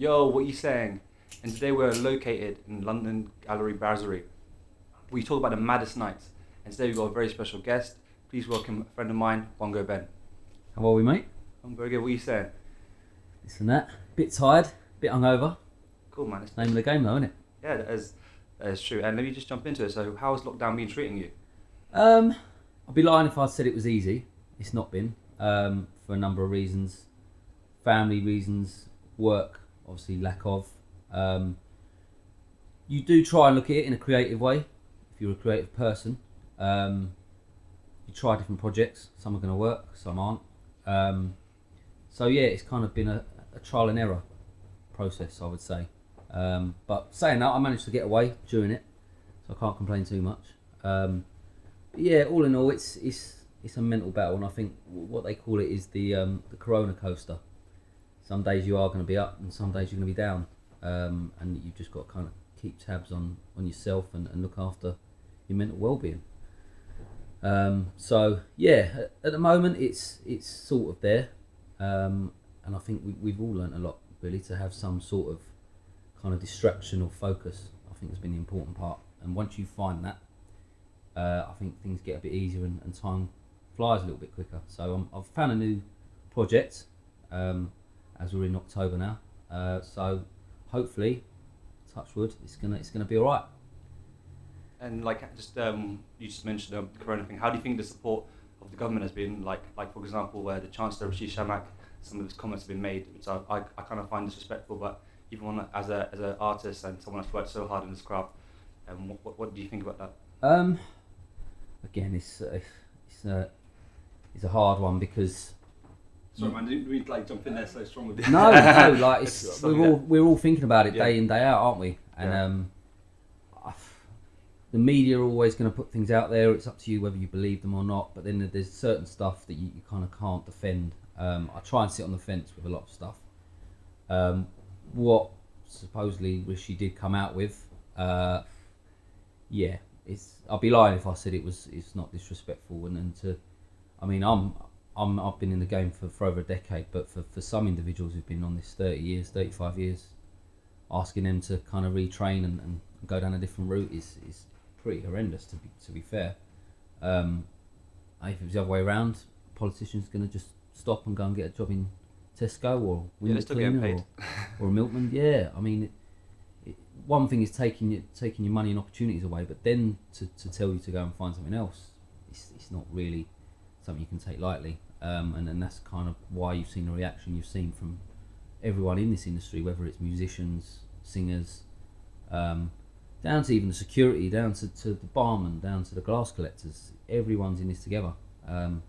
Yo, what you saying? And today we're located in London Gallery Brasserie. We talk about the maddest nights. And today we've got a very special guest. Please welcome a friend of mine, Bongo Ben. How are we, mate? I'm very good. What are you saying? This and that. Bit tired, bit hungover. Cool, man. Name of the game, though, isn't it? Yeah, that is true. And let me just jump into it. So, how has lockdown been treating you? I'd be lying if I said it was easy. It's not been, for a number of reasons. Family reasons, work, obviously lack of. You do try and look at it in a creative way, if you're a creative person. You try different projects. Some are going to work, some aren't. So yeah, it's kind of been a trial and error process, I would say. But saying that, I managed to get away during it, so I can't complain too much. But yeah, all in all, it's a mental battle, and I think what they call it is the Corona coaster. Some days you are going to be up, and some days you're going to be down, and you've just got to kind of keep tabs on yourself and look after your mental well-being. So yeah, at the moment it's sort of there, and I think we've all learnt a lot, really, to have some sort of kind of distraction or focus. I think has been the important part, and once you find that, I think things get a bit easier and time flies a little bit quicker. So I've found a new project, as we're in October now, so hopefully, touch wood, it's gonna be all right. And like, just you just mentioned the Corona thing. How do you think the support of the government has been? Like for example, where the Chancellor Rishi Sunak, some of his comments have been made, which I kind of find disrespectful. But even as an artist and someone that's worked so hard in this craft, what do you think about that? Again, it's a hard one because. Sorry, man, didn't we like jump in there so strong with this? No, like we're all thinking about it day in, day out, aren't we? And the media are always going to put things out there. It's up to you whether you believe them or not. But then there's certain stuff that you kind of can't defend. I try and sit on the fence with a lot of stuff. What supposedly Rishi did come out with, I'll be lying if I said it's not disrespectful. I've been in the game for over a decade, but for some individuals who've been on this 30 years, 35 years, asking them to kind of retrain and go down a different route is pretty horrendous, to be fair. If it was the other way around, politicians going to just stop and go and get a job in Tesco or window cleaner or a milkman. Yeah, I mean, one thing is taking your money and opportunities away, but then to tell you to go and find something else, it's not really something you can take lightly, and that's kind of why you've seen the reaction you've seen from everyone in this industry, whether it's musicians, singers, down to even the security, down to the barman, down to the glass collectors. Everyone's in this together, and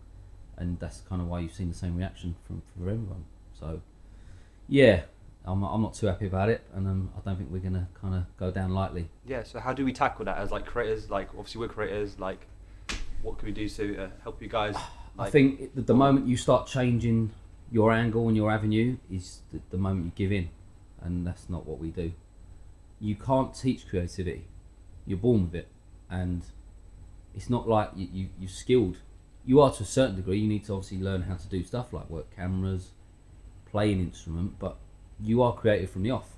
that's kind of why you've seen the same reaction from everyone. So yeah, I'm not too happy about it, and I don't think we're going to kind of go down lightly. Yeah, so how do we tackle that as like creators? Like, obviously we're creators, like what can we do to help you guys? I think the moment you start changing your angle and your avenue is the moment you give in, and that's not what we do. You can't teach creativity. You're born with it, and it's not like you're skilled. You are to a certain degree. You need to obviously learn how to do stuff like work cameras, play an instrument, but you are creative from the off.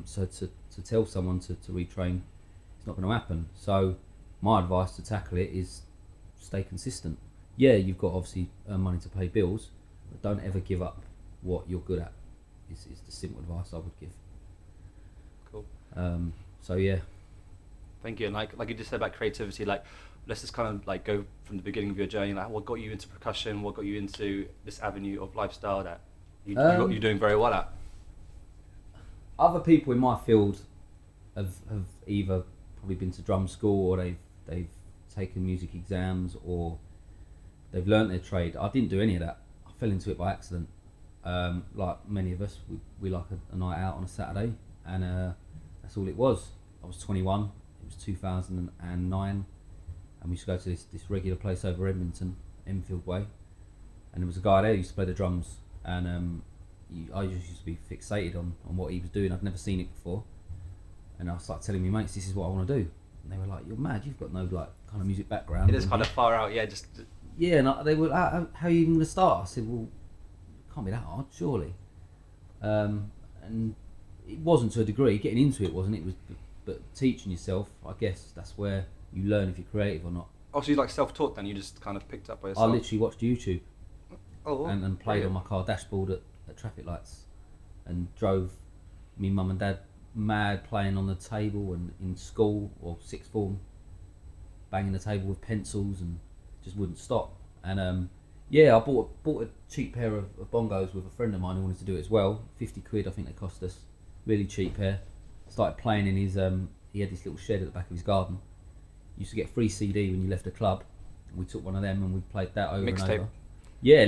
So to tell someone to retrain, it's not going to happen. So my advice to tackle it is stay consistent. Yeah, you've got obviously money to pay bills, but don't ever give up what you're good at. Is the simple advice I would give. Cool. So yeah. Thank you. And like you just said about creativity, like let's just kind of like go from the beginning of your journey. Like, what got you into percussion? What got you into this avenue of lifestyle that you're doing very well at? Other people in my field have either probably been to drum school, or they've taken music exams, or they've learnt their trade. I didn't do any of that. I fell into it by accident. Like many of us, we like a night out on a Saturday, and that's all it was. I was 21. It was 2009, and we used to go to this regular place over Edmonton, Enfield Way, and there was a guy there who used to play the drums, and I just used to be fixated on what he was doing. I'd never seen it before, and I started telling my mates, this is what I want to do. And they were like, you're mad, you've got no like kind of music background. It is kind of far out, yeah. Yeah, and they were, how are you even going to start? I said, well, it can't be that hard, surely. And it wasn't to a degree. Getting into it wasn't. It was, but teaching yourself, I guess that's where you learn if you're creative or not. Oh, so you like self-taught then? You just kind of picked up by I yourself? literally watched YouTube and played brilliant. on my car dashboard at traffic lights, and drove me mum and dad mad playing on the table and in school or sixth form, banging the table with pencils and just wouldn't stop. And I bought a cheap pair of bongos with a friend of mine who wanted to do it as well. 50 quid I think they cost us. Really cheap pair. Started playing in his he had this little shed at the back of his garden. Used to get a free CD when you left a club. We took one of them and we played that over and over. Yeah,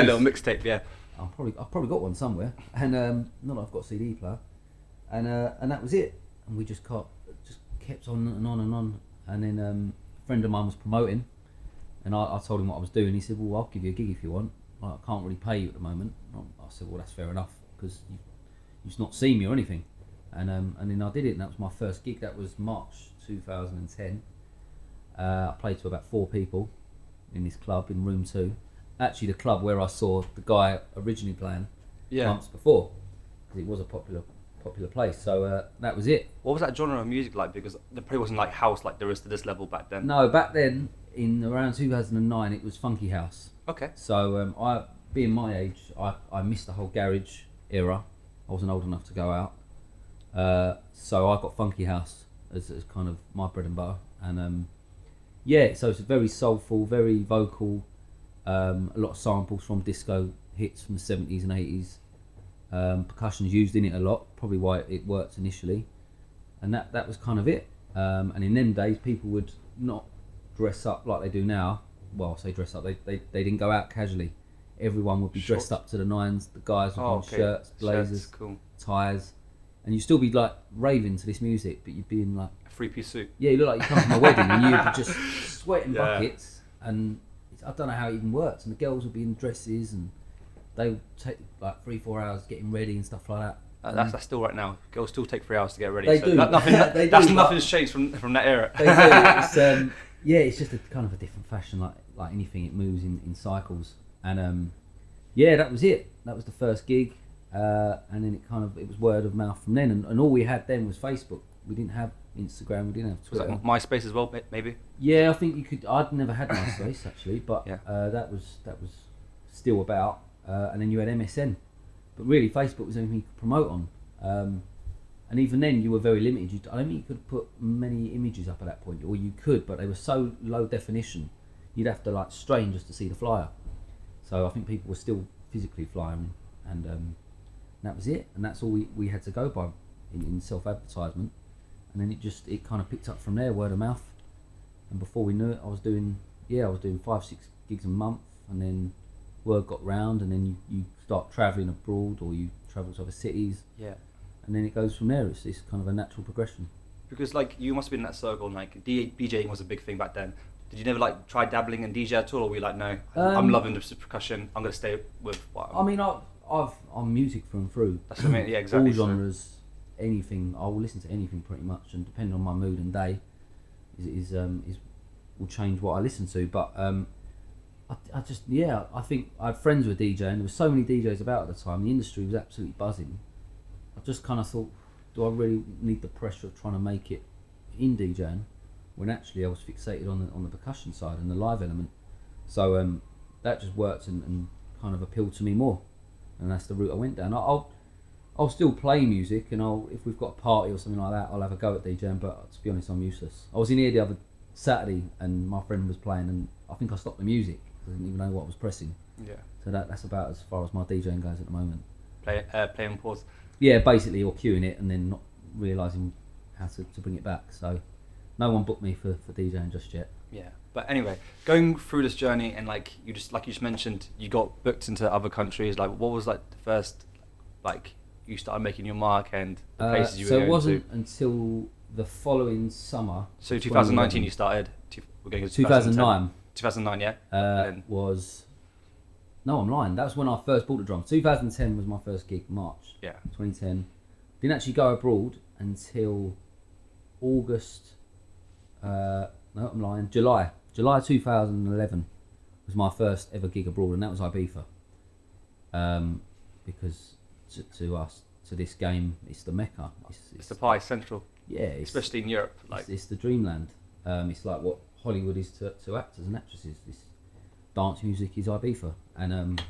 a little mixtape, yeah. I've probably got one somewhere, and not that I've got a CD player, and that was it. And we just kept on and on and on. And then a friend of mine was promoting, and I told him what I was doing. He said, "Well, I'll give you a gig if you want. I can't really pay you at the moment." I said, "Well, that's fair enough because you've not seen me or anything." And then I did it, and that was my first gig. That was March 2010. I played to about 4 people in this club in room 2. Actually, the club where I saw the guy originally playing months before, because it was a popular place. So that was it. What was that genre of music like? Because there probably wasn't like house like there is to this level back then. No, back then in around 2009, it was funky house. Okay. So I, being my age, I missed the whole garage era. I wasn't old enough to go out, so I got funky house as kind of my bread and butter. And so it's very soulful, very vocal. A lot of samples from disco hits from the 70s and 80s. Percussion's used in it a lot, probably why it worked initially. And that was kind of it. And in them days, people would not dress up like they do now. Well, I say dress up, they didn't go out casually. Everyone would be dressed up to the nines. The guys would be in shirts, blazers, ties. And you'd still be like raving to this music, but you'd be in like a 3-piece suit. Yeah, you look like you come from a wedding and you'd be just sweating buckets. And I don't know how it even works. And the girls would be in dresses and they would take like 3-4 hours getting ready and stuff like that. That's still right now. Girls still take 3 hours to get ready. They do. Nothing's changed from that era. They do. It's just a kind of a different fashion. Like anything, it moves in cycles. And that was it. That was the first gig. And then it was word of mouth from then. And all we had then was Facebook. We didn't have Instagram. We didn't have Twitter. Was that MySpace as well, maybe? Yeah, I think you could. I'd never had MySpace actually, but that was still about. And then you had MSN, but really Facebook was the only thing you could promote on. And even then, you were very limited. I don't think you could put many images up at that point, or you could, but they were so low definition, you'd have to like strain just to see the flyer. So I think people were still physically flying, and that was it. And that's all we had to go by in self-advertisement. And then it kind of picked up from there, word of mouth. And before we knew it, I was doing 5-6 gigs a month, and then word got round, and then you start travelling abroad, or you travel to other cities. Yeah. And then it goes from there. It's kind of a natural progression. Because like you must have been in that circle, and like DJing was a big thing back then. Did you never like try dabbling in DJ at all, or were you like, no, I'm loving the percussion, I'm gonna stay with what I'm music through and through. That's what I mean. Yeah, exactly. All genres, anything. I will listen to anything pretty much, and depending on my mood and day, will change what I listen to. But I think I had friends with DJing. There were so many DJs about at the time. The industry was absolutely buzzing. I just kind of thought, do I really need the pressure of trying to make it in DJing, when actually I was fixated on the percussion side and the live element. So that just worked and kind of appealed to me more, and that's the route I went down. I'll still play music, and if we've got a party or something like that, I'll have a go at DJing. But to be honest, I'm useless. I was in here the other Saturday, and my friend was playing, and I think I stopped the music because I didn't even know what I was pressing. Yeah. So that's about as far as my DJing goes at the moment. Play and pause. Yeah, basically, or queuing it and then not realising how to bring it back. So no one booked me for DJing just yet. Yeah, but anyway, going through this journey, and like you just mentioned, you got booked into other countries. Like, what was like the first, like you started making your mark and the places you were going to? So it wasn't until the following summer. So 2019 you started. We're going to 2009. 2009, yeah. No, I'm lying. That was when I first bought the drum. 2010 was my first gig, March. Yeah. 2010. Didn't actually go abroad until August. No, I'm lying. July 2011 was my first ever gig abroad, and that was Ibiza. Because to us, to this game. It's the Mecca. It's the party central. Yeah, especially in Europe. Like it's the dreamland. It's like what Hollywood is to actors and actresses. This dance music is Ibiza, and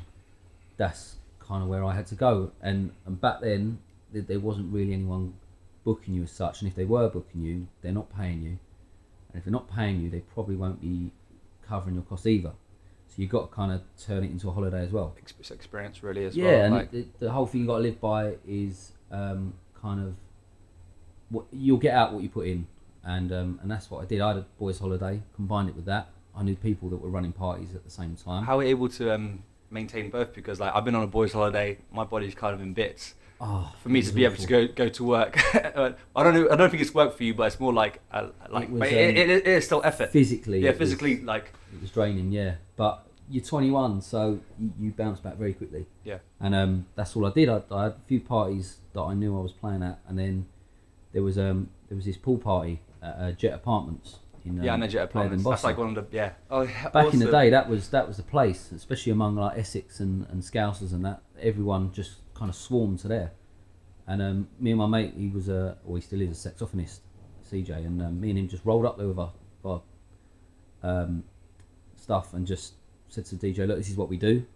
that's kind of where I had to go. And back then, there wasn't really anyone booking you as such. And if they were booking you, they're not paying you. And if they're not paying you, they probably won't be covering your costs either. So you've got to kind of turn it into a holiday as well. It's experience really as well. Yeah, and like, the whole thing you got to live by is kind of what you'll get out what you put in, and that's what I did. I had a boys' holiday, combined it with that. I knew people that were running parties at the same time. How were you able to maintain both? Because like I've been on a boys' holiday, my body's kind of in bits. For me to be able to go to work, I don't think it's work for you, but it's more like it is still effort. Physically, physically, like it was draining. Yeah, but you're 21, so you bounce back very quickly. Yeah, and that's all I did. I had a few parties that I knew I was playing at, and then there was this pool party at Jet Apartments. I know Jet Apartments. That's like one of the Back in the day, that was the place, especially among like Essex and Scousers and that. Everyone just kind of swarmed to there, and me and my mate, he was he still is a saxophonist, CJ, and me and him just rolled up there with our stuff and just said to the DJ, look, this is what we do. Do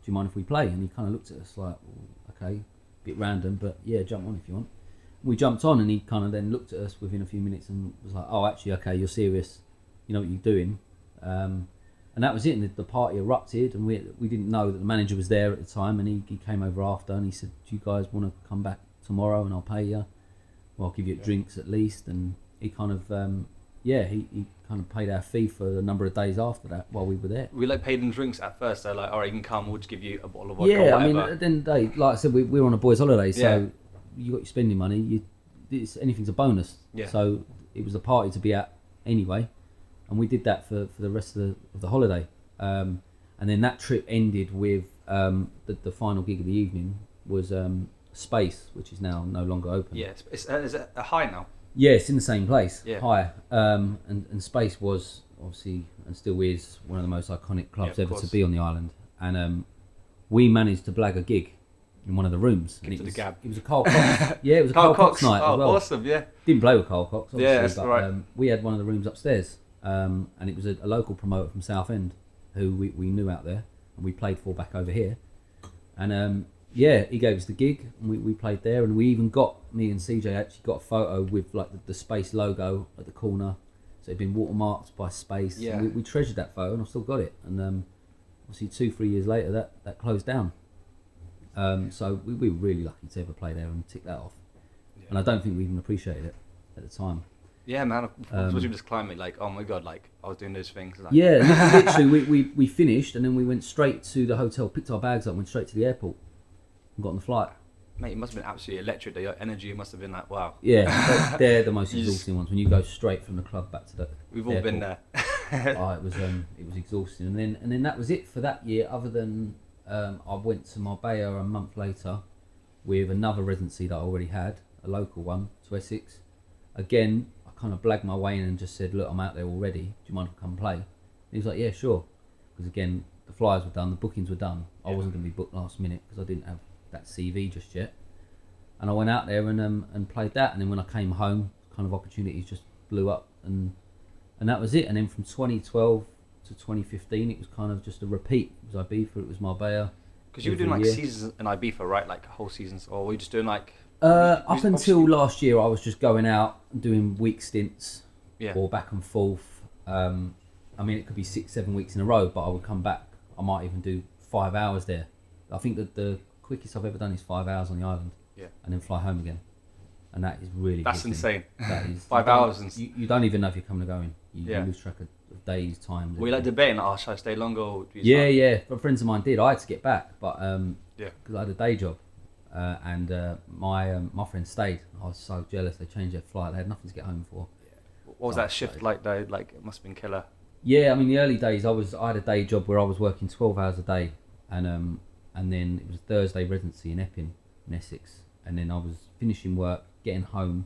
you mind if we play? And he kind of looked at us like, well, okay, bit random, but yeah, jump on if you want. We jumped on, and he kind of then looked at us within a few minutes and was like, oh, actually, okay, you're serious, you know what you're doing. And that was it, and the party erupted, and we didn't know that the manager was there at the time, and he came over after, and he said, do you guys want to come back tomorrow and I'll pay you? Well, I'll give you drinks at least. And he kind of, he kind of paid our fee for a number of days after that while we were there. We like paid in drinks at first, so like, all right, you can come, we'll just give you a bottle of vodka. Yeah, I mean, at the end of the day, like I said, we were on a boys' holiday, so you got your spending money, anything's a bonus. Yeah. So it was a party to be at anyway. And we did that for the rest of the holiday, and then that trip ended with the final gig of the evening was Space, which is now no longer open. Yes, is it a High now? Yeah, it's in the same place. Yeah. High, and Space was obviously and still is one of the most iconic clubs ever to be on the island. And we managed to blag a gig in one of the rooms. And it was a Carl Cox. Yeah, it was a Carl Cox night as well. Awesome! Yeah. Didn't play with Carl Cox, obviously, yeah, that's right. We had one of the rooms upstairs. And it was a local promoter from Southend who we knew out there, and we played for back over here. And he gave us the gig, and we played there, and we even me and CJ actually got a photo with like the Space logo at the corner, so it'd been watermarked by Space. Yeah. And we treasured that photo, and I've still got it. And obviously 2-3 years later that closed down. So we were really lucky to ever play there and tick that off. Yeah. And I don't think we even appreciated it at the time. Yeah, man. Especially just climbing, like, oh my god, like I was doing those things. Like. Yeah, literally, we finished, and then we went straight to the hotel, picked our bags up, went straight to the airport, and got on the flight. Mate, it must have been absolutely electric. Your energy must have been like, wow. Yeah, they're the most exhausting ones when you go straight from the club back to the. We've all been there. It was exhausting, and then that was it for that year. Other than I went to Marbella a month later with another residency that I already had, a local one to Essex. Again, kind of blagged my way in and just said, look, I'm out there already, do you mind if I come play? And he was like, yeah, sure, because again, the flyers were done, the bookings were done. I wasn't going to be booked last minute because I didn't have that CV just yet, and I went out there and played that. And then when I came home, kind of opportunities just blew up, and that was it. And then from 2012 to 2015, it was kind of just a repeat. It was Ibiza, it was Marbella. Because you were doing like seasons in Ibiza, right? Like whole seasons, or were you just doing like up until last year, I was just going out and doing week stints, or back and forth. I mean, it could be 6-7 weeks in a row, but I would come back. I might even do 5 hours there. I think that the quickest I've ever done is 5 hours on the island, and then fly home again. And that is really that's insane. That is 5 hours, and you don't even know if you're coming or going. You lose track of days, times. Were you like debating, oh, should I stay longer? Or do you yeah. But friends of mine did. I had to get back, but because I had a day job. And my friend stayed. I was so jealous. They changed their flight. They had nothing to get home for. Yeah. What was that shift like though? Like it must have been killer. Yeah, I mean the early days, I had a day job where I was working 12 hours a day, and then it was a Thursday residency in Epping, in Essex, and then I was finishing work, getting home,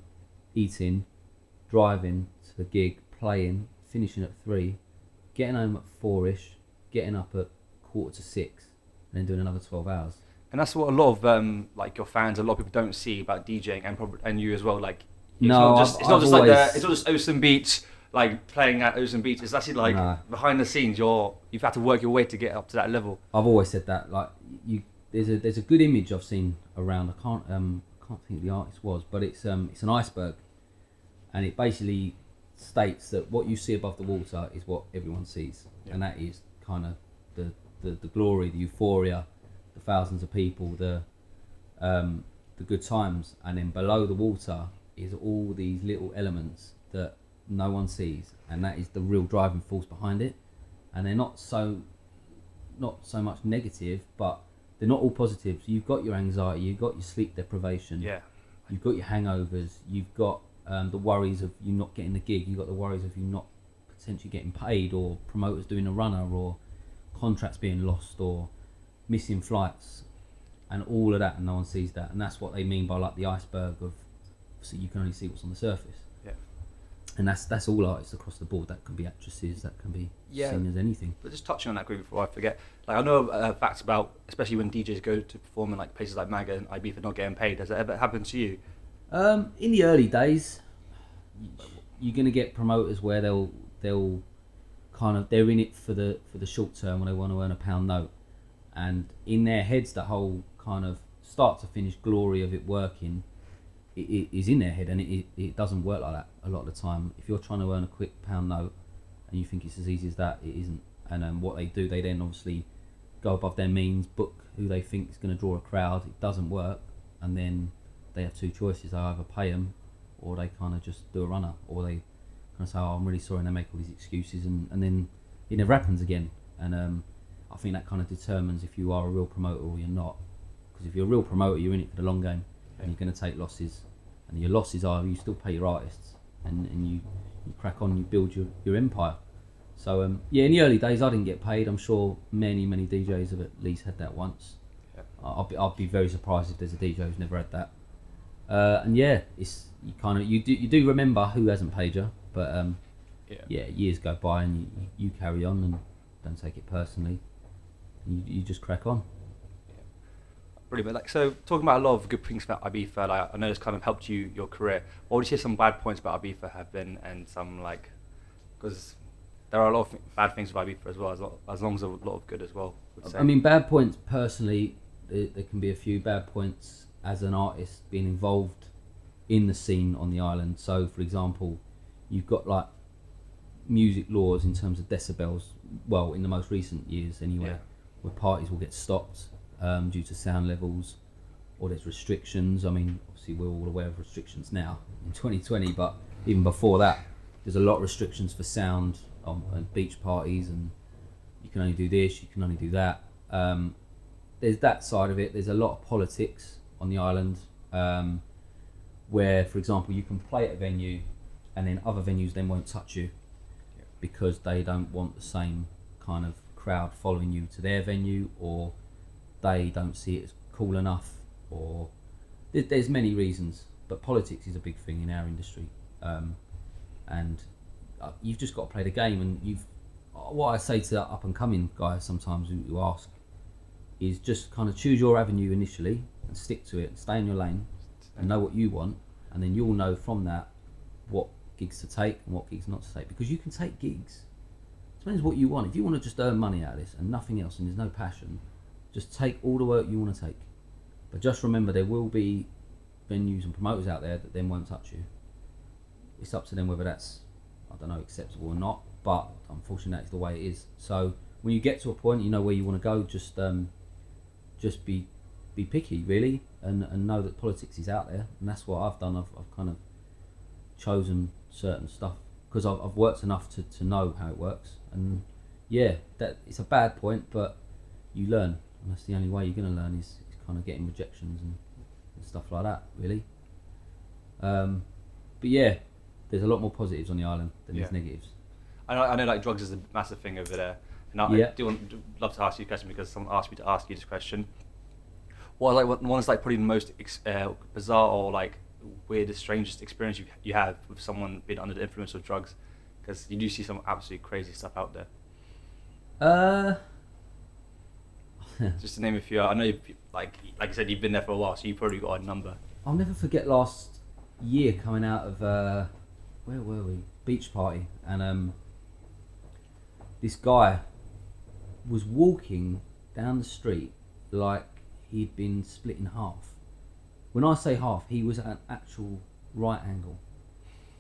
eating, driving to the gig, playing, finishing at 3, getting home at 4ish, getting up at 5:45, and then doing another 12 hours. And that's what a lot of like your fans, a lot of people don't see about DJing, and you as well. Like, it's No, not just I've it's always, not just Ocean Beach, like playing at Ocean Beach. It's actually like No. behind the scenes. You've had to work your way to get up to that level. I've always said that. Like, there's a good image I've seen around. I can't think of the artist was, but it's an iceberg, and it basically states that what you see above the water is what everyone sees, and that is kind of the glory, the euphoria, the thousands of people, the good times, and then below the water is all these little elements that no one sees, and that is the real driving force behind it. And they're not so much negative, but they're not all positives. You've got your anxiety, you've got your sleep deprivation, you've got your hangovers, you've got the worries of you not getting the gig, you've got the worries of you not potentially getting paid, or promoters doing a runner, or contracts being lost, or missing flights, and all of that, and no one sees that. And that's what they mean by like the iceberg of, so you can only see what's on the surface. And that's all artists across the board. That can be actresses, that can be seen as anything. But just touching on that quickly before I forget, like I know facts about, especially when DJs go to perform in like places like Maga and Ibiza not getting paid. Has that ever happened to you? In the early days, you're gonna get promoters where they'll kind of, they're in it for the short term when they want to earn a pound note, and in their heads that whole kind of start to finish glory of it working, it is in their head, and it doesn't work like that a lot of the time. If you're trying to earn a quick pound note and you think it's as easy as that, it isn't. And what they do, they then obviously go above their means, book who they think is going to draw a crowd. It doesn't work, and then they have two choices. They either pay them, or they kind of just do a runner, or they kind of say, "Oh, I'm really sorry," and they make all these excuses, and then it never happens again. And I think that kind of determines if you are a real promoter or you're not. Because if you're a real promoter, you're in it for the long game, and you're going to take losses. And your losses are you still pay your artists, and you crack on, you build your empire. So in the early days I didn't get paid. I'm sure many DJs have at least had that once. I'll be very surprised if there's a DJ who's never had that. It's you do remember who hasn't paid you, but years go by and you carry on and don't take it personally. You just crack on. Brilliant. Like, so talking about a lot of good things about Ibiza, like I know it's kind of helped your career. What would you say some bad points about Ibiza have been, and some like, because there are a lot of bad things about Ibiza as well, as long as a lot of good as well. I mean, bad points personally, there can be a few bad points as an artist being involved in the scene on the island. So, for example, you've got like music laws in terms of decibels. Well, in the most recent years, anyway, where parties will get stopped due to sound levels, or there's restrictions. I mean, obviously we're all aware of restrictions now in 2020, but even before that, there's a lot of restrictions for sound on beach parties, and you can only do this, you can only do that. There's that side of it. There's a lot of politics on the island, where, for example, you can play at a venue, and then other venues then won't touch you because they don't want the same kind of crowd following you to their venue, or they don't see it as cool enough, or there's many reasons, but politics is a big thing in our industry, and you've just got to play the game. And what I say to up and coming guys sometimes who ask is just kind of choose your avenue initially and stick to it and stay in your lane and know what you want, and then you'll know from that what gigs to take and what gigs not to take, because you can take gigs. It depends what you want. If you want to just earn money out of this and nothing else, and there's no passion, just take all the work you want to take. But just remember, there will be venues and promoters out there that then won't touch you. It's up to them whether that's, I don't know, acceptable or not, but unfortunately that's the way it is. So when you get to a point, you know where you want to go, just be picky, really, and know that politics is out there. And that's what I've done. I've kind of chosen certain stuff because I've worked enough to know how it works. And that it's a bad point, but you learn, and that's the only way you're going to learn is kind of getting rejections and stuff like that, really. But there's a lot more positives on the island than there's negatives. I know like drugs is a massive thing over there, and I love to ask you a question because someone asked me to ask you this question. What one is like probably the most bizarre or like weirdest, strangest experience you have with someone being under the influence of drugs? Because you do see some absolutely crazy stuff out there. Just to name a few. I know, like you said, you've been there for a while, so you probably got a number. I'll never forget last year coming out of where were we? Beach party, and this guy was walking down the street like he'd been split in half. When I say half, he was at an actual right angle.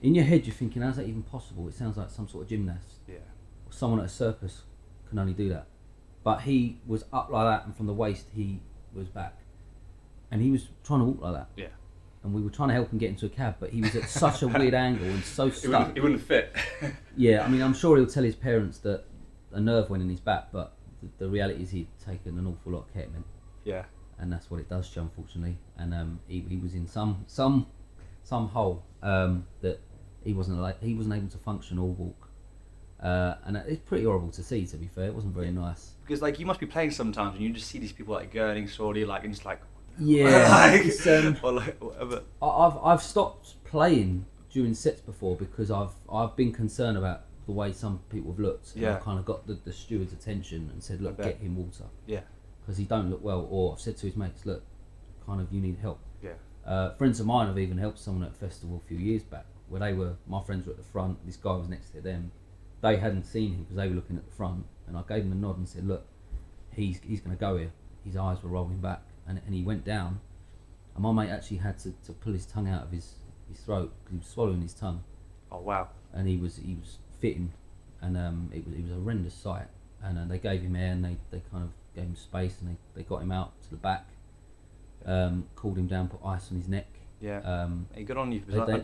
In your head, you're thinking, how's that even possible? It sounds like some sort of gymnast. Yeah. Or someone at a circus can only do that. But he was up like that, and from the waist, he was back. And he was trying to walk like that. Yeah. And we were trying to help him get into a cab, but he was at such a weird angle and so stuck. It wouldn't fit. Yeah, I mean, I'm sure he'll tell his parents that a nerve went in his back, but the reality is he'd taken an awful lot of ketamine. Yeah. And that's what it does to you, unfortunately. And he was in some hole that he wasn't able to function or walk. And it's pretty horrible to see, to be fair. It wasn't very nice. Because like you must be playing sometimes, and you just see these people like gurning slowly, like, and just like. Yeah. Or like whatever. I've stopped playing during sets before because I've been concerned about the way some people have looked. And Yeah. I've kind of got the steward's attention and said, look, get him water. Yeah. Because he don't look well. Or I've said to his mates, look, kind of you need help. Yeah. Friends of mine have even helped someone at a festival a few years back where my friends were at the front, this guy was next to them. They hadn't seen him because they were looking at the front, and I gave him a nod and said, look, he's going to go here. His eyes were rolling back, and he went down, and my mate actually had to pull his tongue out of his throat because he was swallowing his tongue. Oh wow. And he was fitting, and it was a horrendous sight. And they gave him air, and they kind of gave him space, and they got him out to the back, cooled him down, put ice on his neck. Yeah. Hey, good on you.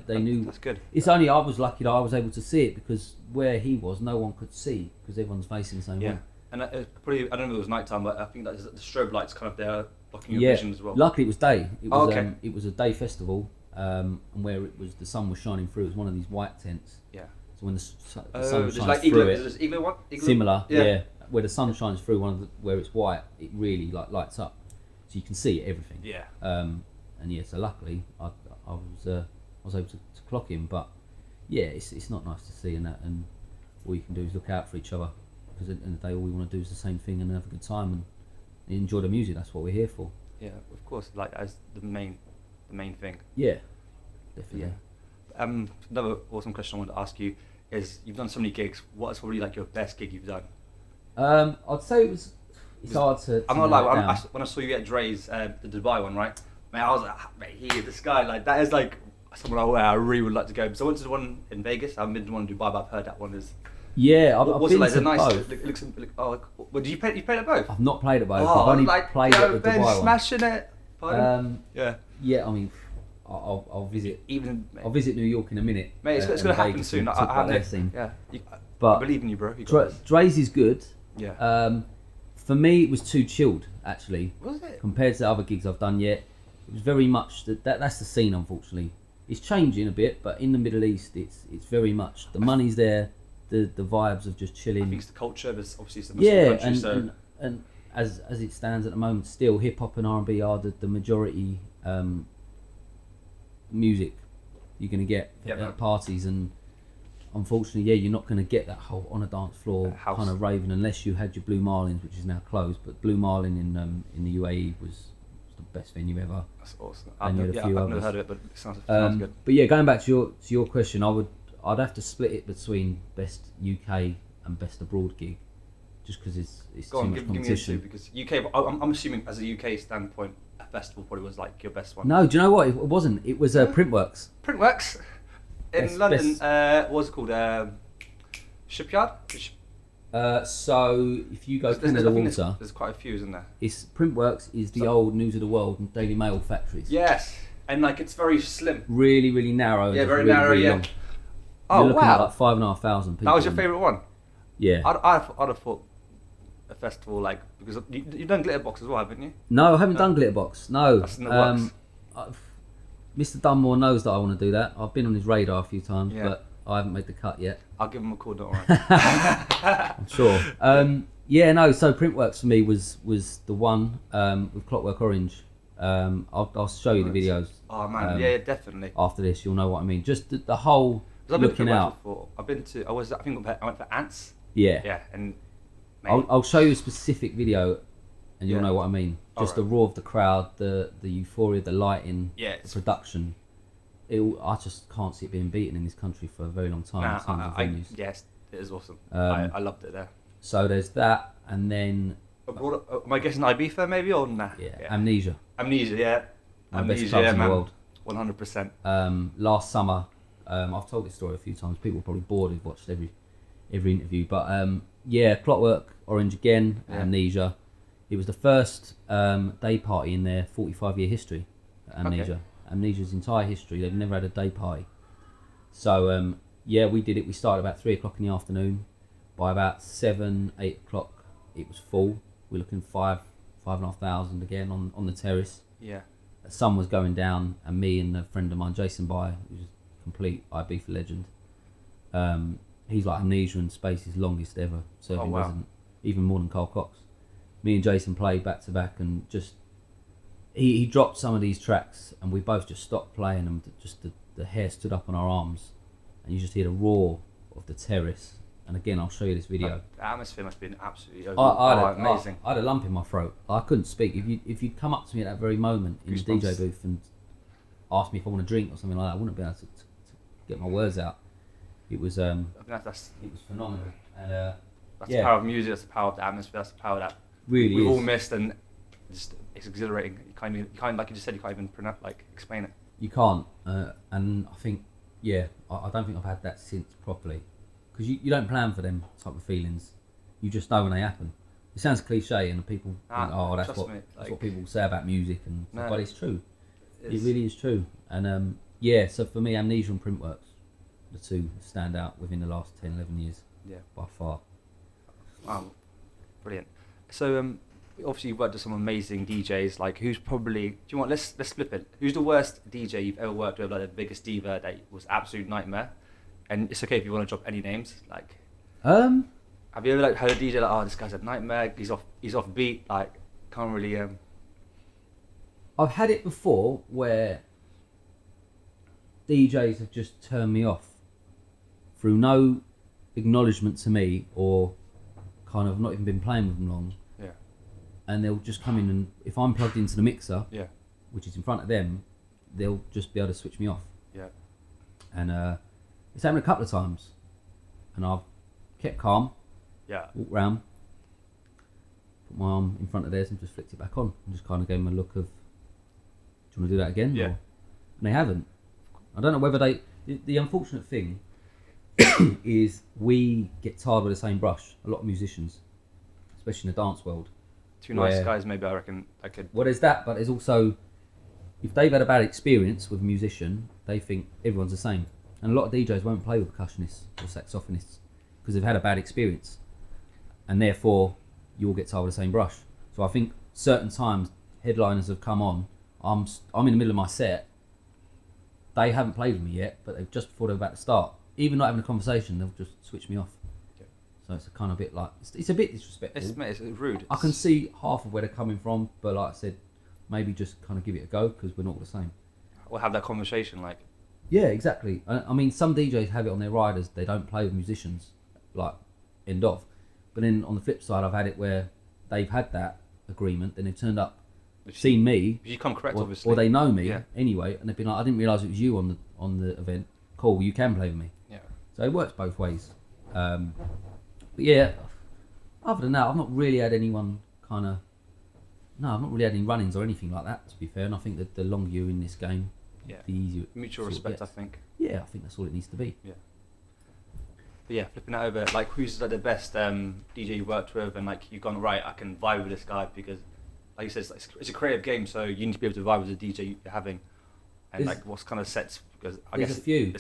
They knew. That's good. It's only I was lucky that I was able to see it because where he was, no one could see because everyone's facing the same way. And probably, I don't know if it was nighttime, but I think that the strobe lights kind of there blocking your vision as well. Luckily it was day. It was okay. It was a day festival, and where the sun was shining through. It was one of these white tents. Yeah. So when the sun shines like through Is this Igloo one? Igloo? Similar, yeah. Where the sun shines through where it's white, it really like lights up, so you can see everything. Yeah. And yeah, so luckily I was able to clock him, but yeah, it's not nice to see, and all you can do is look out for each other, because at the end of the day all we want to do is the same thing and have a good time and enjoy the music. That's what we're here for. Yeah, of course, like as the main thing. Yeah, definitely. Yeah. Another awesome question I wanted to ask you is, you've done so many gigs. What is probably like your best gig you've done? I'd say it's hard to I'm not like when I saw you at Dre's the Dubai one, right? Man, I was like, mate, this guy, like, that is like someone I really would like to go. So I went to the one in Vegas. I haven't been to one in Dubai, but I've heard that one is. Yeah, I've been like, to nice, both. Well, did you play at both? I've not played at both. Oh, I've only like, played at the Ben, Dubai one. smashing it. Yeah. Yeah, I mean, I'll visit. Mate. I'll visit New York in a minute. Mate, it's going to happen soon. I believe in you, bro. Dre's is good. Yeah. For me, it was too chilled, actually. Was it? Compared to the other gigs I've done yet. It was very much that's the scene, unfortunately. It's changing a bit, but in the Middle East, it's very much the money's there, the vibes of just chilling. I think it's the culture. There's obviously it's a Muslim country, so and as it stands at the moment, still hip hop and R&B are the majority music you're gonna get at parties, and unfortunately, you're not gonna get that whole on a dance floor kind of raving unless you had your Blue Marlins, which is now closed. But Blue Marlin in the UAE was the best venue ever. That's awesome. I've never heard of it, but it sounds good. But yeah, going back to your question, I'd have to split it between best UK and best abroad gig, just because it's too much competition. Give me because UK, I'm assuming as a UK standpoint, a festival probably was like your best one. No, do you know what? It wasn't. It was Printworks. Printworks in London. What was it called? Shipyard. So if you go Canada Water, there's quite a few, isn't there? It's Printworks is the old News of the World and Daily Mail factories. Yes, and like it's very slim. Really, really narrow. Yeah, very narrow. Really yeah. Long. Oh, You're looking wow. at like 5,500 people. That was your favourite one? Yeah. I'd have thought a festival like, because you've done Glitterbox as well, haven't you? No, I haven't done Glitterbox. No. That's in the works. Mr. Dunmore knows that I want to do that. I've been on his radar a few times, Yeah. but I haven't made the cut yet. I'll give him a call, don't worry. I'm sure. Yeah, no, so Printworks for me was the one with Clockwork Orange. I'll show you the videos. Oh man, yeah, definitely. After this, you'll know what I mean. Just the whole looking out. I went for Ants. Yeah. Yeah, and I'll show you a specific video and you'll know what I mean. Just the roar of the crowd, the euphoria, the lighting, the production. I just can't see it being beaten in this country for a very long time in terms of venues. Yes, it is awesome. I loved it there. So there's that, and then... Abroad, am I guessing Ibiza maybe, or nah? Yeah. Amnesia. Yeah. Best clubs in the world. 100%. Last summer, I've told this story a few times. People are probably bored who've watched every interview, but Clockwork, Orange again, Amnesia. It was the first day party in their 45-year history. Amnesia. Okay. Amnesia's entire history, they've never had a day party. So we did it. We started about 3 o'clock in the afternoon. By about 7, 8 o'clock, it was full. We're looking 5,500 again on the terrace. Yeah. The sun was going down, and me and a friend of mine, Jason Bye, who's a complete Ibiza legend. He's like Amnesia and Space's longest ever serving resident, even more than Carl Cox. Me and Jason played back to back, and just he dropped some of these tracks, and we both just stopped playing, and just the hair stood up on our arms, and you just hear the roar of the terrace. And again, I'll show you this video. The atmosphere must have been absolutely amazing. I had a lump in my throat. I couldn't speak. If you'd come up to me at that very moment in the DJ booth and asked me if I want a drink or something like that, I wouldn't be able to get my words out. It was it was phenomenal. And that's the power of music. That's the power of the atmosphere. That's the power that we've all missed, and just it's exhilarating. You can't like you just said, you can't even explain it. You can't, and I think I don't think I've had that since properly. Because you don't plan for them type of feelings, you just know when they happen. It sounds cliche, and people think, that's what people say about music, and but it's true. It really is true. And so for me, Amnesia and Printworks, the two stand out within the last 10, 11 years. Yeah, by far. Wow, brilliant. So obviously you've worked with some amazing DJs. Like, who's probably? Do you want? Let's flip it. Who's the worst DJ you've ever worked with? Like the biggest diva that was absolute nightmare. And it's okay if you want to drop any names. Like, have you ever heard a DJ this guy's a nightmare? He's off beat. Like, can't really. I've had it before where DJs have just turned me off through no acknowledgement to me, or kind of not even been playing with them long. Yeah. And they'll just come in, and if I'm plugged into the mixer, which is in front of them, they'll just be able to switch me off. Yeah. And it's happened a couple of times, and I've kept calm. Yeah. Walked round, put my arm in front of theirs, and just flicked it back on, and just kind of gave them a look of, "Do you want to do that again?" Yeah. And they haven't. I don't know whether they. The unfortunate thing is we get tired with the same brush. A lot of musicians, especially in the dance world. Two nice guys, maybe I reckon I could. Well, there's that, but there's also, if they've had a bad experience with a musician, they think everyone's the same. And a lot of DJs won't play with percussionists or saxophonists because they've had a bad experience, and therefore you all get tired with the same brush. So I think certain times headliners have come on. I'm in the middle of my set. They haven't played with me yet, but they've just before they're about to start. Even not having a conversation, they'll just switch me off. Okay. So it's a kind of bit like it's a bit disrespectful. It's rude. I can see half of where they're coming from, but like I said, maybe just kind of give it a go because we're not all the same. We'll have that conversation like. Yeah, exactly. I mean, some DJs have it on their riders. They don't play with musicians, like, end of. But then on the flip side, I've had it where they've had that agreement, then they've turned up, seen me. You come correct, obviously. Or they know me anyway, and they've been like, I didn't realise it was you on the event. Cool, you can play with me. Yeah. So it works both ways. But yeah, other than that, I've not really had anyone I've not really had any run-ins or anything like that, to be fair. And I think that the longer you're in this game, the easier. Mutual respect, I think. Yeah, I think that's all it needs to be. Yeah. But yeah, flipping it over, like, who's the best DJ you worked with, and like you've gone, right, I can vibe with this guy, because like you said, it's a creative game, so you need to be able to vibe with the DJ you're having, and like what's kind of sets, because I guess a few.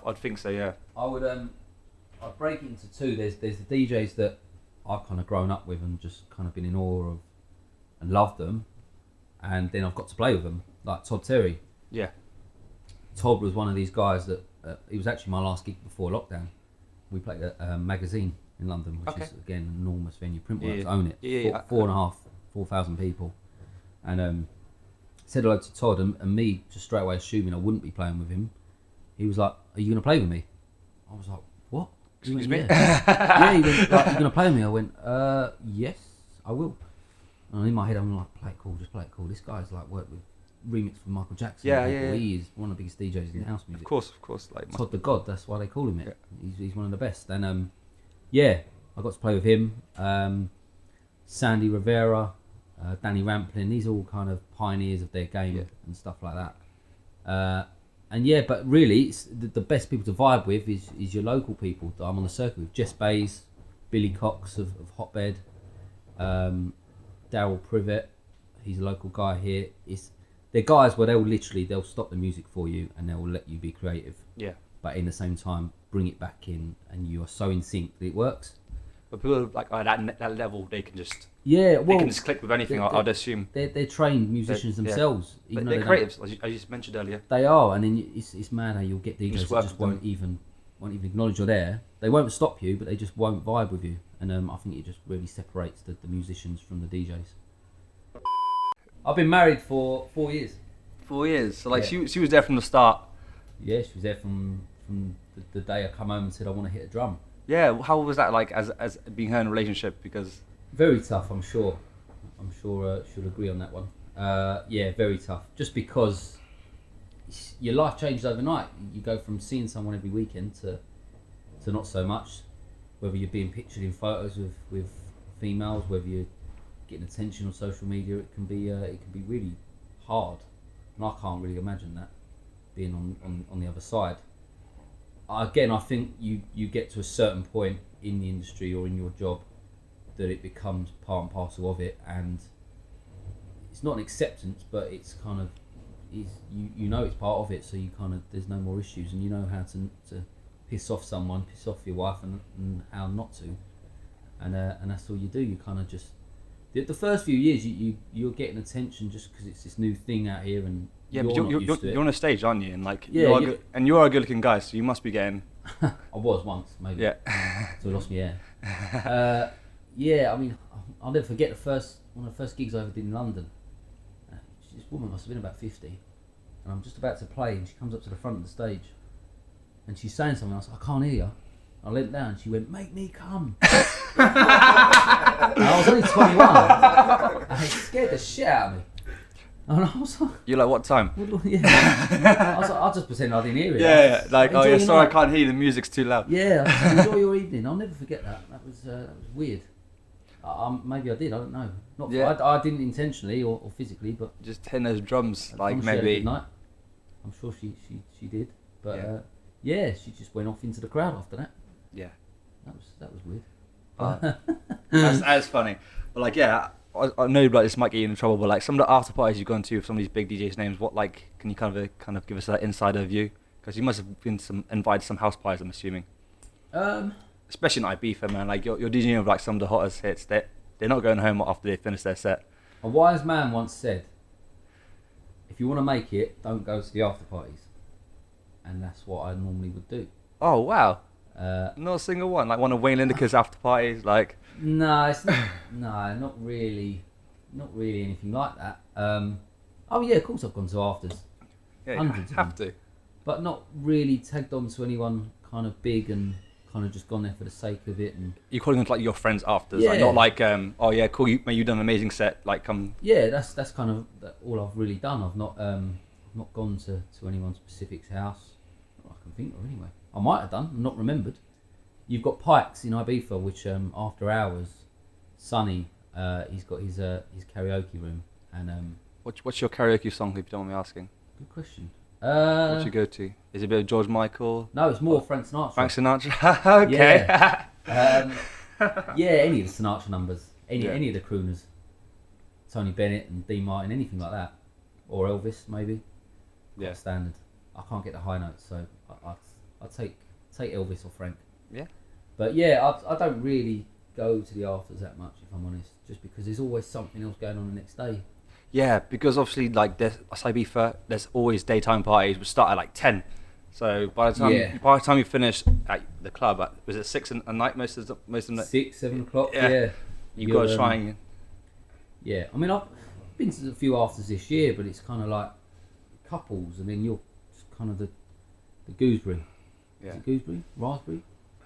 I'd think so. Yeah. I would I'd break it into two. There's the DJs that I've kind of grown up with and just kind of been in awe of and loved them, and then I've got to play with them, like Todd Terry. Yeah. Todd was one of these guys that it was actually my last gig before lockdown. We played at a magazine in London, which is again an enormous venue. Printworks own it. 4,500 people, and said hello to Todd, and me just straight away assuming I wouldn't be playing with him. He was like, "Are you going to play with me?" I was like, "What?" Excuse me? Yeah, he went, like, "You're going to play with me?" I went, "Yes, I will." And in my head, I'm like, play it cool, just play it cool. This guy's like worked with remix for Michael Jackson. Yeah. He is one of the biggest DJs in house music. Of course. Like Todd the God, that's why they call him it. Yeah. He's one of the best. And I got to play with him. Sandy Rivera, Danny Ramplin. These are all kind of pioneers of their game and stuff like that. But really, it's the best people to vibe with is your local people that I'm on the circuit with. Jess Bays, Billy Cox of Hotbed, Daryl Privet, he's a local guy here. They're guys where they'll stop the music for you and they'll let you be creative. Yeah. But in the same time, bring it back in, and you are so in sync that it works. But people like at that level, they can just they can just click with anything. I'd assume they're trained musicians themselves. Yeah. Even they're creatives, as you mentioned earlier. They are, and then it's mad how you'll get DJs that just won't even acknowledge you're there. They won't stop you, but they just won't vibe with you. And I think it just really separates the musicians from the DJs. I've been married for 4 years. 4 years. So like she was there from the start. Yeah, she was there from the day I come home and said I want to hit a drum. Yeah, how was that like as being her in a relationship? Because very tough, I'm sure she'll agree on that one. Very tough. Just because your life changes overnight. You go from seeing someone every weekend to not so much. Whether you're being pictured in photos with females, whether you're getting attention on social media, it can be really hard, and I can't really imagine that being on the other side. Again, I think you get to a certain point in the industry or in your job that it becomes part and parcel of it, and it's not an acceptance, but it's kind of you know it's part of it, so you kind of there's no more issues, and you know how to piss off someone, piss off your wife, and how not to, and that's all you do. You kind of just the first few years you're getting attention just because it's this new thing out here, and you're on a stage, aren't you? And like you are a good-looking guy, so you must be getting. I was once, maybe. Yeah. So I lost my hair. I mean, I'll never forget one of the first gigs I ever did in London. This woman must have been about 50, and I'm just about to play, and she comes up to the front of the stage, and she's saying something. I was like, I can't hear you. I leant down, and she went, "Make me come." And I was only 21. And it scared the shit out of me. And I was like, "You're like, what time?" I was like, I'll just pretend I didn't hear it. Yeah. Like, oh yeah, sorry, I can't hear you. The music's too loud. Yeah, I said, enjoy your evening. I'll never forget that. That was weird. Maybe I did. I don't know. I didn't intentionally or physically, but just hitting those drums, like maybe. She had a good night. I'm sure she did, but she just went off into the crowd after that. Yeah, that was weird. That's funny. But like, I know like this might get you in trouble, but like some of the after parties you've gone to with some of these big DJs' names, what like can you kind of give us that insider view? Because you must have been invited some house parties, I'm assuming. Especially in Ibiza, man. Like you're DJing with like some of the hottest hits. They're not going home after they finish their set. A wise man once said, "If you want to make it, don't go to the after parties," and that's what I normally would do. Oh wow! Not a single one. Like one of Wayne Lindeker's after parties, like. No, it's not. No, not really anything like that. Of course I've gone to afters. Yeah, hundreds. You have to. But not really tagged on to anyone kind of big and kind of just gone there for the sake of it. And you're calling them like your friends afters, like not like oh yeah, cool, you've done an amazing set, like come. Yeah, that's kind of all I've really done. I've not gone to anyone's specific house. Not I can think of anyway. I might have done, not remembered. You've got Pikes in Ibiza, which after hours, Sonny, he's got his karaoke room, and what's your karaoke song, if you don't mind me asking? Good question. What you go to? Is it a bit of George Michael? No, it's more Frank Sinatra. Frank Sinatra. Okay. Any of the Sinatra numbers, any of the crooners, Tony Bennett and Dean Martin, anything like that, or Elvis maybe. Yeah. Quite standard. I can't get the high notes, so I'll take Elvis or Frank. Yeah. But I don't really go to the afters that much, if I'm honest, just because there's always something else going on the next day. Yeah, because obviously like there's always daytime parties which start at like 10. So by the time you finish at the club, was it 6 a night most of the night? 6, 7 o'clock. Yeah. You've got to try and. Yeah, I mean I've been to a few afters this year, but it's kind of like couples, and then you're kind of the gooseberry. Yeah. Is it gooseberry? Raspberry?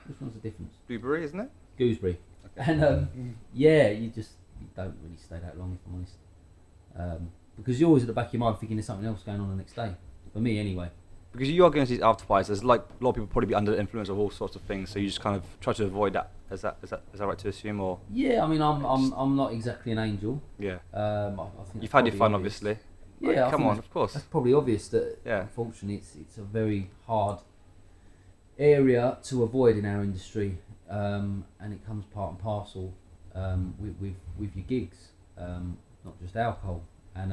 Which one's the difference? Blueberry, isn't it? Gooseberry. Okay. And you just don't really stay that long, if I'm honest. Because you're always at the back of your mind thinking there's something else going on the next day. For me, anyway. Because you are going to these after parties, there's like a lot of people probably be under the influence of all sorts of things, so you just kind of try to avoid that. Is that right to assume, or? Yeah, I mean, I'm not exactly an angel. Yeah. I think you've had your fun, obvious. obviously. Yeah, like, come on, of course. That's probably obvious that. Yeah. Unfortunately, it's a very hard area to avoid in our industry, and it comes part and parcel with your gigs, not just alcohol. And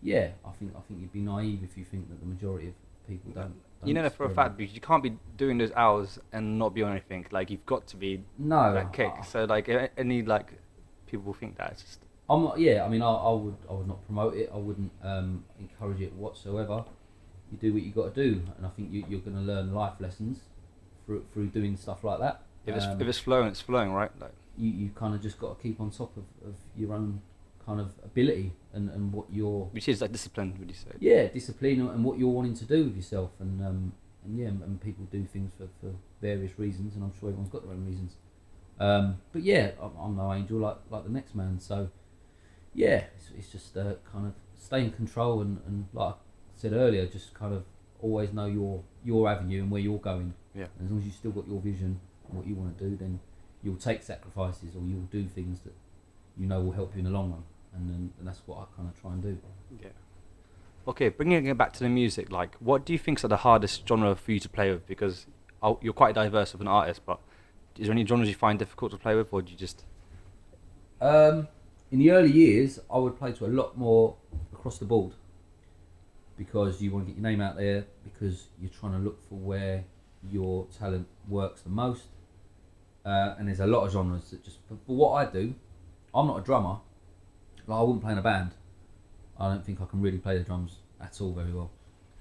yeah, I think you'd be naive if you think that the majority of people don't you know that for a fact, because you can't be doing those hours and not be on anything. Like, you've got to be that kick. So like any like people will think that it's just. I'm not. Yeah, I mean, I would not promote it. I wouldn't encourage it whatsoever. You do what you got to do, and I think you're going to learn life lessons through doing stuff like that. If it's flowing, it's flowing, right? Like you kind of just got to keep on top of your own kind of ability and what you're. Which is like discipline, would you say? Yeah, discipline and what you're wanting to do with yourself, and people do things for various reasons, and I'm sure everyone's got their own reasons. But yeah, I'm no angel like the next man, so yeah, it's just kind of stay in control and like I said earlier, just kind of always know your avenue and where you're going. Yeah. And as long as you still got your vision and what you want to do, then you'll take sacrifices or you'll do things that you know will help you in the long run, and that's what I kind of try and do. Yeah. Okay, bringing it back to the music, like, what do you think's the hardest genre for you to play with? Because you're quite diverse of an artist, but is there any genres you find difficult to play with, or do you just? In the early years, I would play to a lot more across the board, because you want to get your name out there, because you're trying to look for where your talent works the most, and there's a lot of genres that just for what I do. I'm not a drummer. Like, I wouldn't play in a band. I don't think I can really play the drums at all very well.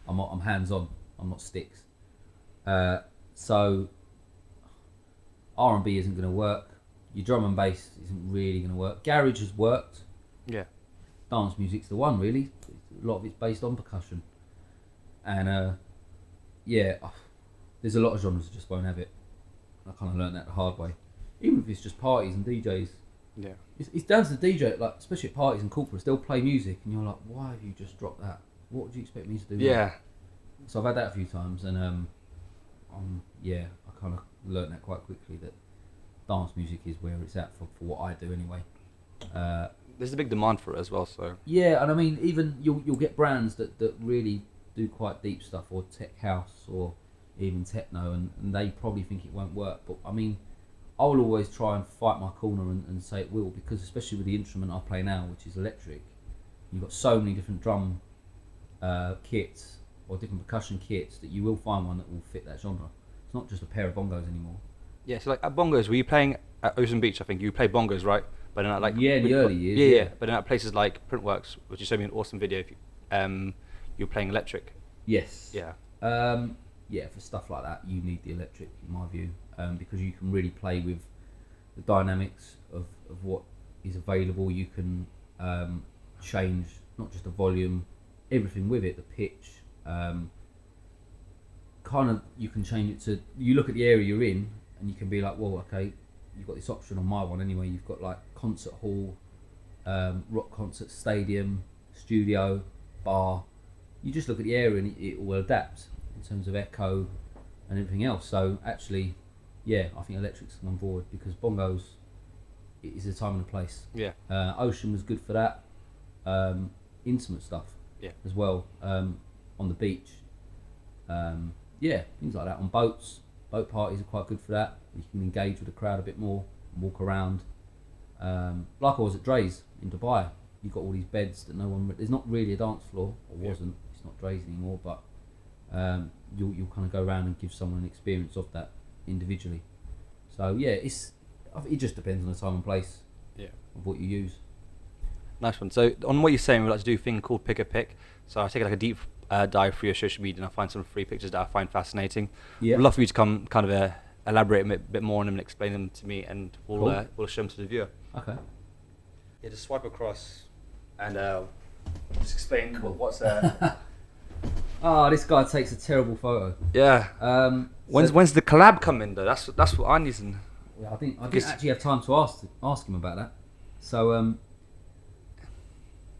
I'm hands-on. I'm not sticks. So R&B isn't going to work. Your drum and bass isn't really going to work. Garage has worked. Yeah. Dance music's the one, really. A lot of it's based on percussion. And yeah, there's a lot of genres that just won't have it. I kind of learned that the hard way. Even if it's just parties and DJs. Yeah. It's down to the DJ, like, especially at parties and corporates, they'll play music and you're like, why have you just dropped that? What would you expect me to do? Yeah. Now? So I've had that a few times, and I kind of learnt that quite quickly, that dance music is where it's at for what I do anyway. There's a big demand for it as well, so. Yeah, and I mean, even you'll get brands that really do quite deep stuff, or tech house, or even techno, and they probably think it won't work. But I mean, I will always try and fight my corner and say it will, because especially with the instrument I play now, which is electric, you've got so many different drum kits or different percussion kits that you will find one that will fit that genre. It's not just a pair of bongos anymore. Yeah, so like at Bongos, were you playing at Ocean Beach? I think you play bongos, right? But in like in the early years. Yeah. But in places like Printworks, which you showed me an awesome video, if you're playing electric. Yes. Yeah. Yeah, for stuff like that, you need the electric, in my view, because you can really play with the dynamics of what is available. You can change not just the volume, everything with it, the pitch. Kind of, you can change it to. You look at the area you're in, and you can be like, well, okay, you've got this option on my one anyway. You've got like concert hall, rock concert stadium, studio, bar. You just look at the area and it will adapt in terms of echo and everything else. So actually, yeah, I think electric's come on board, because bongos is a time and a place. Yeah. Ocean was good for that. Intimate stuff. Yeah. As well. On the beach. Yeah, things like that. On boats. Boat parties are quite good for that. You can engage with the crowd a bit more and walk around. Like I was at Dre's in Dubai. You've got all these beds that no one. There's not really a dance floor, or wasn't. It's not Dre's anymore, but you'll kind of go around and give someone an experience of that individually. So yeah, it just depends on the time and place. Yeah. Of what you use. Nice one. So on what you're saying, we like to do a thing called pick a pick. So I take like a deep dive through your social media, and I find some free pictures that I find fascinating. Yeah. I'd love for you to come kind of elaborate a bit more on them and explain them to me, and we'll show them to the viewer. Okay. Yeah, just swipe across and just explain what's Oh, this guy takes a terrible photo. Yeah. When's the collab coming though? That's what I need to. Yeah, I didn't actually have time to ask him about that. So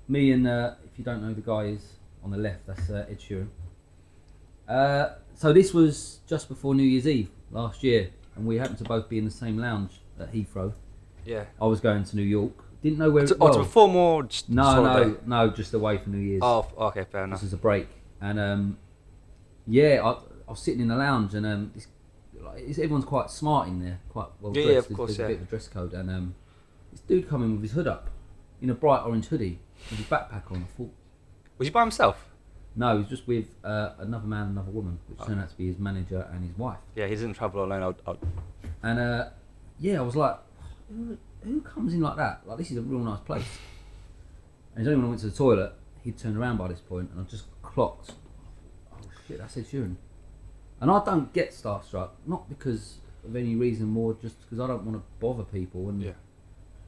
me and if you don't know, the guy is on the left. That's Ed Sheeran. So this was just before New Year's Eve last year, and we happened to both be in the same lounge at Heathrow. Yeah. I was going to New York. Didn't know where. To perform or just No, just away for New Year's. Oh, okay, fair enough. This was a break, and I was sitting in the lounge, and everyone's quite smart in there, quite well dressed. Yeah, of course, There's a bit of a dress code, and this dude come in with his hood up, in a bright orange hoodie, with his backpack on. I thought, was he by himself? no, he was just with another man and another woman, which turned out to be his manager and his wife. Yeah, he didn't travel alone. And I was like, who comes in like that? Like, this is a real nice place. And it's only when I went to the toilet, he'd turned around by this point, and I just clocked, oh shit, that's Ed Sheeran. And I don't get starstruck, not because of any reason, more just because I don't want to bother people. And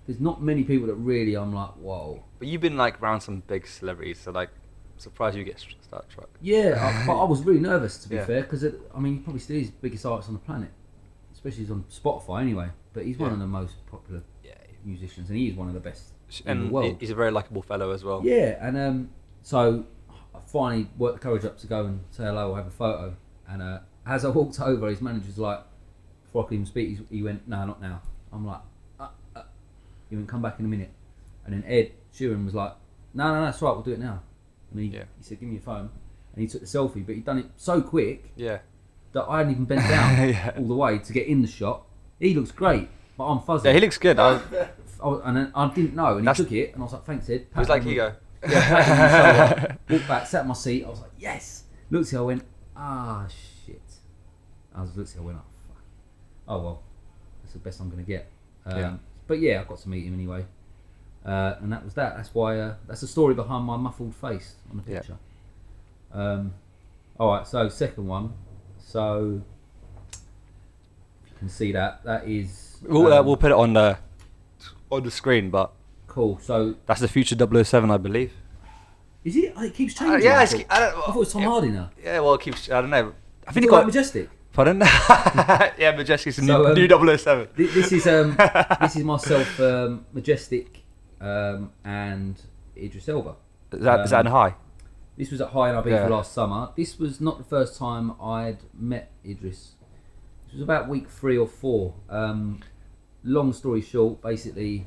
there's not many people that really I'm like, whoa. But you've been like around some big celebrities, so like, I'm surprised you get starstruck. Yeah, but I was really nervous, to be fair, because he probably still is the biggest artist on the planet, especially on Spotify anyway. But he's one of the most popular musicians, and he is one of the best in the world. He's a very likable fellow as well. Yeah, and so I finally worked the courage up to go and say hello or have a photo. And as I walked over, his manager was like, before I could even speak, he went, "No, not now." I'm like, He went, "Come back in a minute." And then Ed Sheeran was like, No, that's right, we'll do it now. And he said, "Give me your phone." And he took the selfie, but he'd done it so quick that I hadn't even bent down all the way to get in the shot. He looks great, but I'm fuzzy. Yeah, he looks good. And then I didn't know, and he took it, and I was like, "Thanks, Ed." He was like, "Here you go." Walked back, sat in my seat. I was like, "Yes." Looked at, I went, shit. I went, fuck. Oh well, that's the best I'm gonna get. But yeah, I got to meet him anyway, and that was that. That's why. That's the story behind my muffled face on the picture. All right, so second one. So you can see that is. We'll put it on the screen, but cool. So that's the future 007, I believe. Is it? It keeps changing. I thought it was Tom Hardy now. Yeah, well, it keeps. I don't know. I think it got Majestic. Pardon? Yeah, Majestic's new 007. This is myself, Majestic, and Idris Elba. Is that in High? This was at High in Ibiza last summer. This was not the first time I'd met Idris. This was about week 3 or 4. Long story short, basically.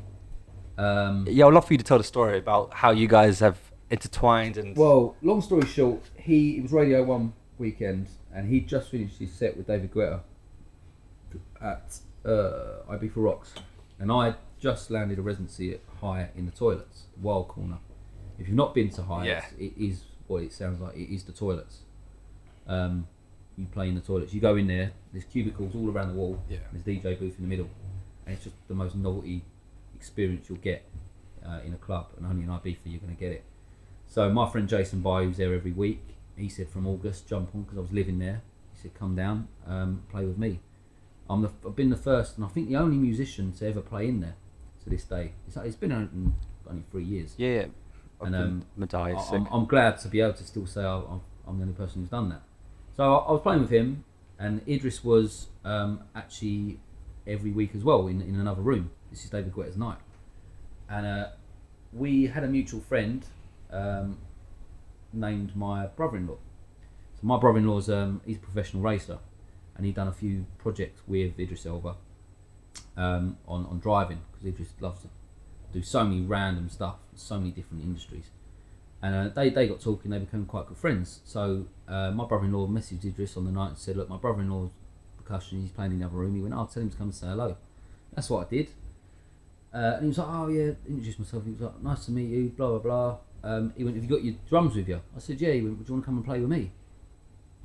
I'd love for you to tell the story about how you guys have intertwined and. Well, long story short, it was Radio 1 weekend, and he'd just finished his set with David Guetta at Ibiza Rocks, and I just landed a residency at High in the toilets, the Wild Corner. If you've not been to High, it is what it sounds like. It is the toilets. You play in the toilets. You go in there. There's cubicles all around the wall. Yeah. There's DJ booth in the middle, and it's just the most novelty experience you'll get in a club, and only in Ibiza you're going to get it. So my friend Jason By, who's there every week, he said from August, jump on, because I was living there. He said, come down, play with me. I've been the first, and I think the only musician to ever play in there to this day. It's been open only 3 years. Yeah. And I'm glad to be able to still say I'm the only person who's done that. So I was playing with him, and Idris was actually every week as well in another room. This is David Guetta's night. And we had a mutual friend named my brother-in-law. So my brother-in-law's he's a professional racer, and he'd done a few projects with Idris Elba on driving, because Idris loves to do so many random stuff, so many different industries. And they got talking, they became quite good friends. So my brother-in-law messaged Idris on the night and said, "Look, my brother-in-law's percussion, he's playing in the other room." He went, "I'll tell him to come and say hello." That's what I did. And he was like, "Oh yeah," introduced myself. He was like, "Nice to meet you, blah, blah, blah." He went, "Have you got your drums with you?" I said, "Yeah." He went, "Would you want to come and play with me?"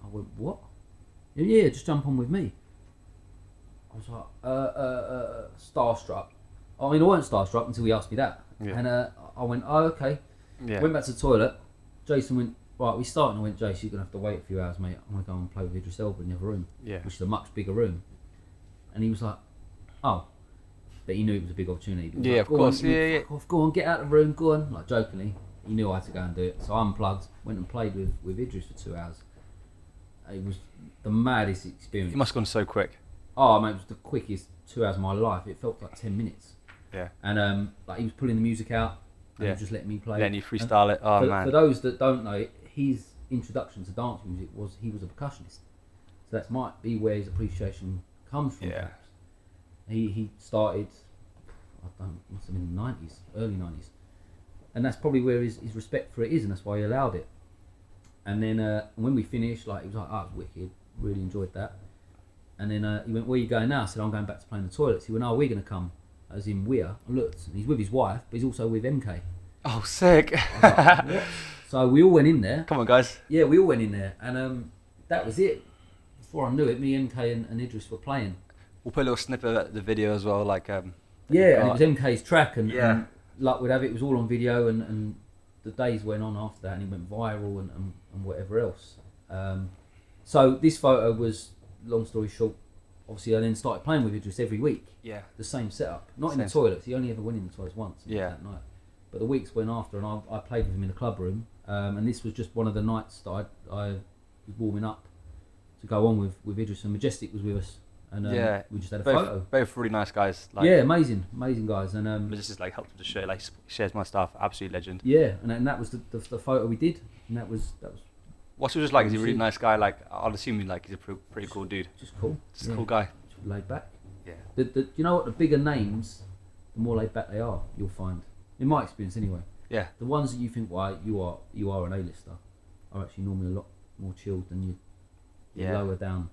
I went, "What?" Yeah, just jump on with me. I was like, starstruck. I mean, I weren't starstruck until he asked me that. Yeah. And I went, "Oh, okay." Yeah. Went back to the toilet. Jason went, "Right, we start." And I went, "Jason, you're going to have to wait a few hours, mate. I want to go and play with Idris Elba in the other room," which is a much bigger room. And he was like, "Oh." But he knew it was a big opportunity. Yeah, like, of course. Fuck off, go on, get out of the room, go on. Like, jokingly. He knew I had to go and do it. So I unplugged, went and played with Idris for 2 hours. It was the maddest experience. It must have gone so quick. Oh, man, it was the quickest 2 hours of my life. It felt like 10 minutes. Yeah. And like he was pulling the music out and he was just letting me play. Letting you freestyle it. Oh man. For those that don't know, his introduction to dance music was he was a percussionist. So that might be where his appreciation comes from. Yeah. Perhaps. He started, must have been the 90s, early 90s. And that's probably where his respect for it is, and that's why he allowed it. And then when we finished, like, he was like, oh, it was wicked, really enjoyed that. And then he went, where are you going now? I said, I'm going back to playing the toilets. He went, oh, we're going to come. As in, I looked, and he's with his wife, but he's also with MK. Oh, sick. Like, what? So we all went in there. Come on, guys. Yeah, we all went in there, and that was it. Before I knew it, me, MK, and Idris were playing. We'll put a little snippet of the video as well, like... yeah, and it was MK's track, and luck would have it, it was all on video, and the days went on after that, and it went viral, and whatever else. So this photo was, long story short, obviously I then started playing with Idris every week. Yeah. The same setup. Not in the toilets, he only ever went in the toilets once. Yeah. That night. But the weeks went after, and I played with him in the club room, and this was just one of the nights that I was warming up to go on with Idris, and Majestic was with us. And we just had a photo. Both really nice guys. Like, yeah, amazing guys. And Majestic like helped to share, like shares my stuff. Absolute legend. Yeah, and that was the photo we did, and that was. What's he just like? Is he a really nice guy? Like, I'll assume he's a pretty cool dude. Just cool. Just a cool guy. Just laid back. Yeah. You know what? The bigger names, the more laid back they are. You'll find, in my experience anyway. Yeah. The ones that you think, well, you are an A-lister, are actually normally a lot more chilled than you. Lower down,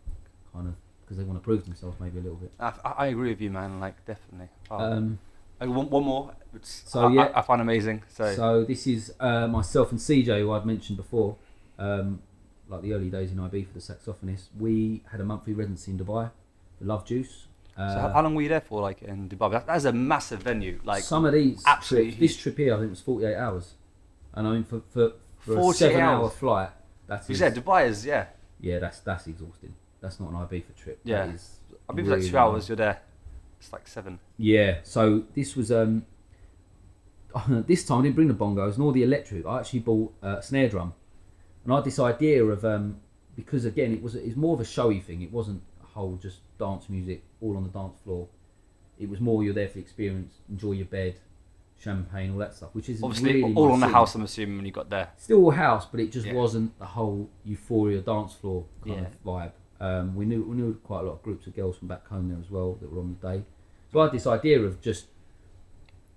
kind of. Because they want to prove themselves maybe a little bit. I agree with you, man. Like, definitely. One more. So I find amazing. So this is myself and CJ, who I'd mentioned before. Like the early days in IB for the saxophonist. We had a monthly residency in Dubai for Love Juice. So how long were you there for? Like in Dubai, that's a massive venue. Like some of these absolutely. This trip here, I think, was 48 hours. And I mean for a 7-hour flight. You said Dubai is Yeah, that's exhausting. That's not an IB for trip. Yeah. That is I believe it's like 2 hours. You're there. It's like 7. Yeah. So this was this time I didn't bring the bongos nor the electric. I actually bought a snare drum, and I had this idea of because again it's more of a showy thing. It wasn't a whole just dance music all on the dance floor. It was more you're there for the experience, enjoy your bed, champagne, all that stuff, which is obviously really all on the house. I'm assuming when you got there. Still a house, but it just wasn't the whole euphoria dance floor kind of vibe. We knew quite a lot of groups of girls from back home there as well that were on the day. So I had this idea of just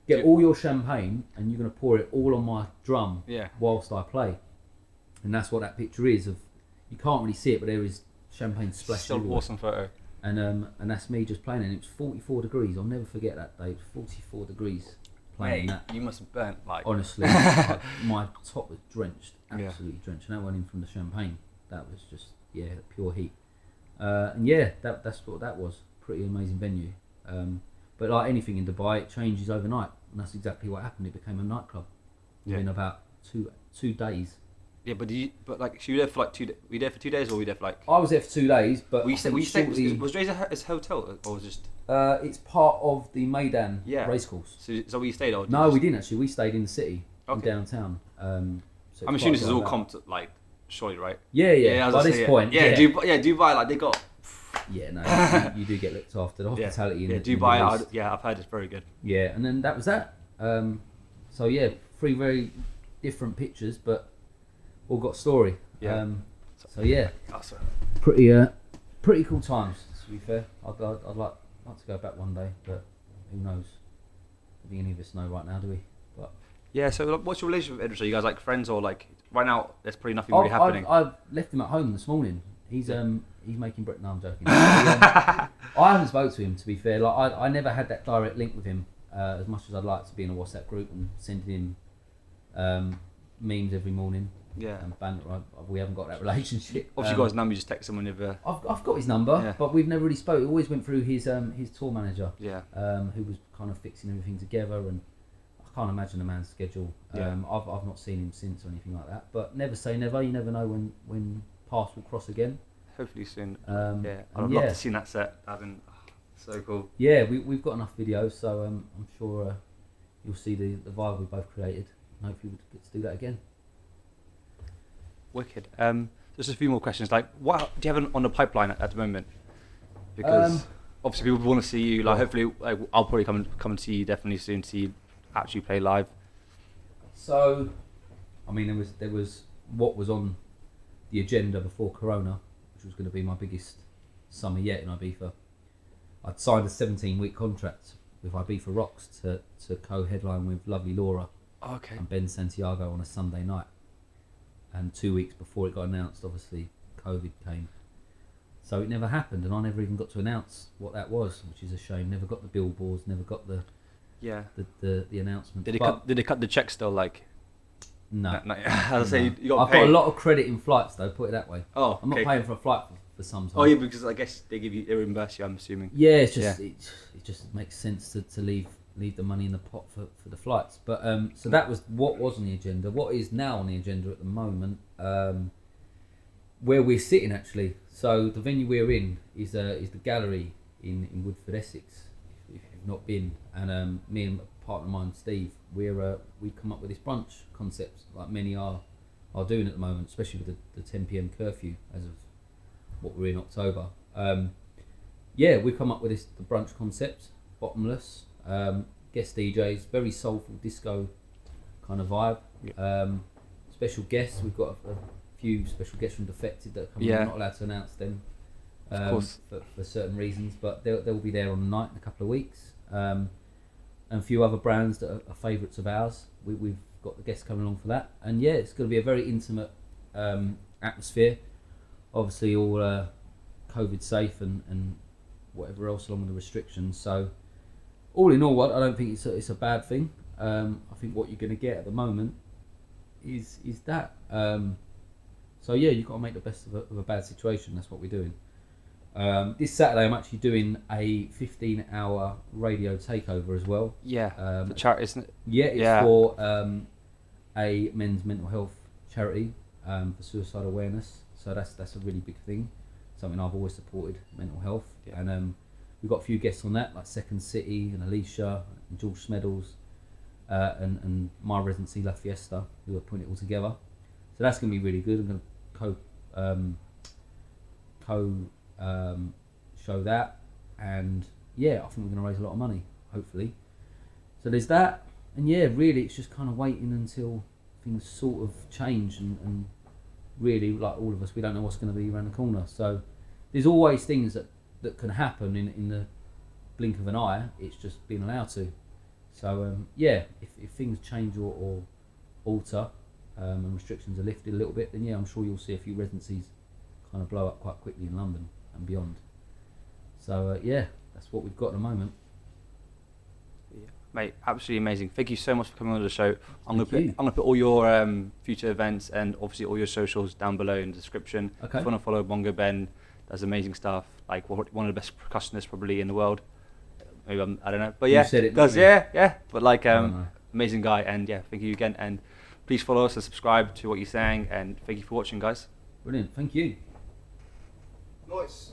get all your champagne and you're going to pour it all on my drum whilst I play. And that's what that picture is. Of you can't really see it, but there is champagne splashing. Still everywhere. Awesome photo. And that's me just playing, and it was 44 degrees. I'll never forget that day. It was 44 degrees playing that. You must have burnt like. Honestly, my top was drenched, absolutely drenched. And that went in from the champagne. That was just pure heat. And that's what that was. Pretty amazing venue. But like anything in Dubai, it changes overnight, and that's exactly what happened. It became a nightclub within about two days. Yeah, but so you were there for like 2 days? Were you there for 2 days, or were you there for like? I was there for 2 days, but was Dre's his hotel, or was just? It's part of the Maidan racecourse. So we stayed, or? No, we didn't actually. We stayed in the city, in downtown. So I'm assuming this is all comped, like, surely, right? Yeah. By this point, Dubai, like they got. Yeah, no, you do get looked after. The hospitality in Dubai, I've heard it's very good. Yeah, and then that was that. So 3 very different pictures, but all got story. Yeah. Pretty cool times. To be fair, I'd like to go back one day, but who knows? I think any of us know right now, do we? But yeah. So, like, what's your relationship with Idris? Are you guys like friends, or like right now? There's probably nothing really happening. I've left him at home this morning. He's making bread. No, I'm joking. I haven't spoke to him, to be fair. Like I never had that direct link with him as much as I'd like to be in a WhatsApp group and sending him memes every morning. Yeah. And banter. We haven't got that relationship. Obviously, you guys' number, you just text someone whenever. I've got his number, but we've never really spoke. It always went through his tour manager. Yeah. Who was kind of fixing everything together, and I can't imagine a man's schedule. Yeah. I've not seen him since or anything like that. But never say never. You never know when paths will cross again. Hopefully soon. I'd love to see that set. That'd been so cool. Yeah, we've got enough videos, so I'm sure you'll see the vibe we both created, and hopefully we'll get to do that again. Wicked. Just a few more questions. Like, what do you have on the pipeline at the moment? Because obviously people want to see you. Like hopefully, like I'll probably come and see you definitely soon to see you actually play live. So, I mean, there was what was on the agenda before Corona, which was going to be my biggest summer yet in Ibiza. I'd signed a 17-week contract with Ibiza Rocks to co-headline with Lovely Laura and Ben Santiago on a Sunday night. And 2 weeks before it got announced, obviously, COVID came. So it never happened, and I never even got to announce what that was, which is a shame. Never got the billboards, never got the announcement. Did they cut the check still? Like, no. As I say, you got. I've got a lot of credit in flights, though. Put it that way. Oh, I'm not paying for a flight for some time. Oh yeah, because I guess they reimburse you. I'm assuming. Yeah, it's just it just makes sense to leave the money in the pot for the flights. But so that was what was on the agenda. What is now on the agenda at the moment? Where we're sitting actually. So the venue we're in is the gallery in Woodford, Essex. If you've not been, and me and a partner of mine, Steve, we come up with this brunch concept like many are doing at the moment, especially with the 10 p.m. curfew as of what we're in October. We've come up with the brunch concept, bottomless, guest DJs, very soulful disco kind of vibe. Special guests, we've got a few special guests from Defected that are coming. I'm not allowed to announce them for certain reasons, but they'll be there on the night in a couple of weeks. And a few other brands that are favourites of ours. We've got the guests coming along for that, and it's going to be a very intimate atmosphere. Obviously, all COVID safe and whatever else along with the restrictions. So, all in all, I don't think it's a bad thing. I think what you're going to get at the moment is that. You've got to make the best of a bad situation. That's what we're doing. This Saturday, I'm actually doing a 15-hour radio takeover as well. The charity, isn't it? It's for a men's mental health charity for suicide awareness. So that's a really big thing. Something I've always supported, mental health. And we've got a few guests on that, like Second City and Alicia and George Smeddles and my residency La Fiesta, who are putting it all together. So that's going to be really good. I'm going to show that, and I think we're going to raise a lot of money, hopefully. So there's that, and really it's just kind of waiting until things sort of change, and really, like all of us, we don't know what's going to be around the corner. So there's always things that can happen in the blink of an eye. It's just being allowed to. So if things change or alter, and restrictions are lifted a little bit, then I'm sure you'll see a few residencies kind of blow up quite quickly in London and beyond. So that's what we've got at the moment. Mate, absolutely amazing. Thank you so much for coming on the show. I'm gonna put all your future events and obviously all your socials down below in the description. Okay. If you want to follow Bongo Ben, does amazing stuff. Like one of the best percussionists probably in the world. Maybe I don't know, but You said it, does But like amazing guy, and thank you again, and please follow us and subscribe to what you're saying, and thank you for watching, guys. Brilliant, thank you. Nice.